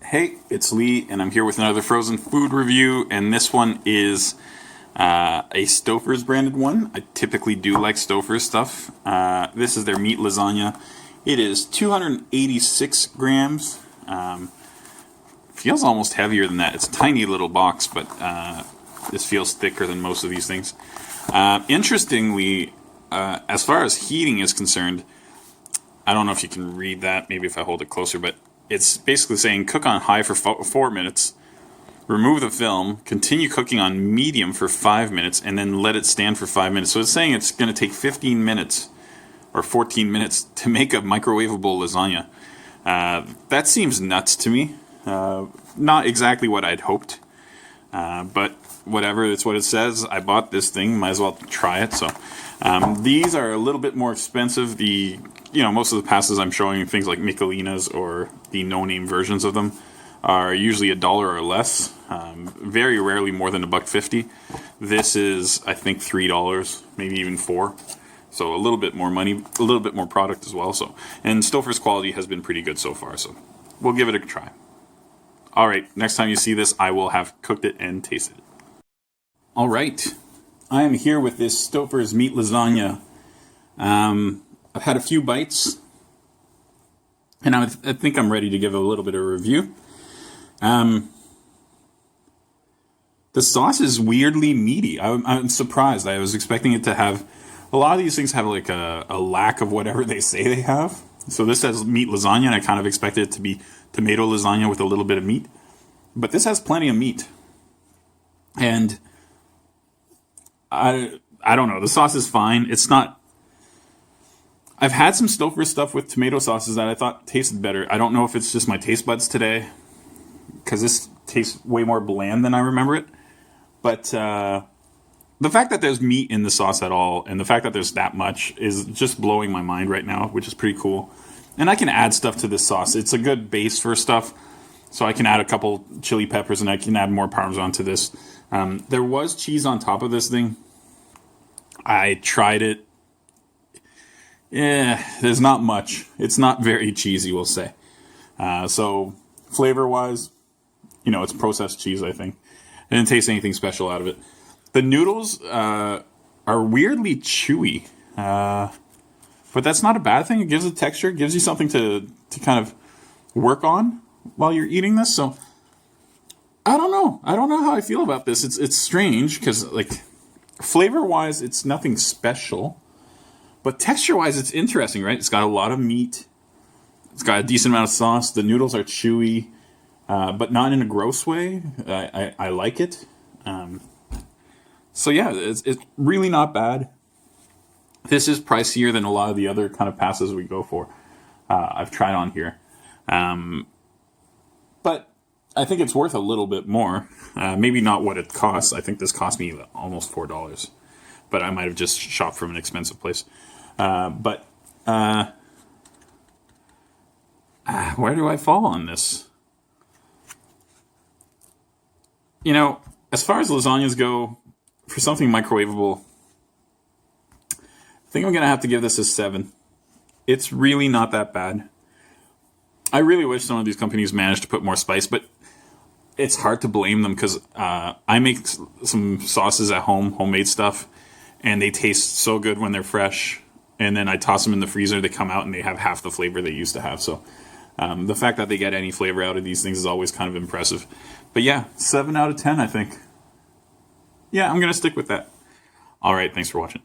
Hey, it's Lee, and I'm here with another frozen food review, and this one is a Stouffer's branded one. I typically do like Stouffer's stuff. This is their meat lasagna. It is 286 grams. Feels almost heavier than that. It's a tiny little box, but this feels thicker than most of these things. Interestingly, as far as heating is concerned, I don't know if you can read that, maybe if I hold it closer, but it's basically saying cook on high for 4 minutes, remove the film, continue cooking on medium for 5 minutes, and then let it stand for 5 minutes. So it's saying it's going to take 15 minutes or 14 minutes to make a microwavable lasagna. That seems nuts to me. Not exactly what I'd hoped, but whatever, it's what it says. I bought this thing, might as well try it. So these are a little bit more expensive. Most of the pastas I'm showing, things like Michelina's or the no-name versions of them, are usually $1 or less. Very rarely more than $1.50. This is, I think, $3, maybe even $4. So a little bit more money, a little bit more product as well. And Stouffer's quality has been pretty good so far. So we'll give it a try. All right, next time you see this, I will have cooked it and tasted it. All right, I am here with this Stouffer's meat lasagna. I've had a few bites, and I think I'm ready to give a little bit of a review. The sauce is weirdly meaty. I'm surprised. I was expecting it to have... A lot of these things have like a lack of whatever they say they have. So this says meat lasagna, and I kind of expected it to be tomato lasagna with a little bit of meat. But this has plenty of meat. And I don't know. The sauce is fine. It's not... I've had some Stouffer stuff with tomato sauces that I thought tasted better. I don't know if it's just my taste buds today, because this tastes way more bland than I remember it. But the fact that there's meat in the sauce at all, and the fact that there's that much, is just blowing my mind right now, which is pretty cool. And I can add stuff to this sauce. It's a good base for stuff. So I can add a couple chili peppers, and I can add more Parmesan to this. There was cheese on top of this thing. I tried it. Yeah, there's not much. It's not very cheesy, we'll say. So flavor-wise, it's processed cheese, I think. I didn't taste anything special out of it. The noodles are weirdly chewy. But that's not a bad thing. It gives it texture. It gives you something to kind of work on while you're eating this. So I don't know. I don't know how I feel about this. It's strange because, flavor-wise, it's nothing special. But texture-wise, it's interesting, right? It's got a lot of meat. It's got a decent amount of sauce. The noodles are chewy, but not in a gross way. I like it. So yeah, it's really not bad. This is pricier than a lot of the other kind of pastas we go for. I've tried on here. But I think it's worth a little bit more. Maybe not what it costs. I think this cost me almost $4. But I might have just shopped from an expensive place. Where do I fall on this? As far as lasagnas go, for something microwavable, I think I'm going to have to give this a 7. It's really not that bad. I really wish some of these companies managed to put more spice, but it's hard to blame them because I make some sauces at home, homemade stuff, and they taste so good when they're fresh. And then I toss them in the freezer, they come out and they have half the flavor they used to have. So the fact that they get any flavor out of these things is always kind of impressive. But yeah, 7 out of 10, I think. Yeah, I'm going to stick with that. All right, thanks for watching.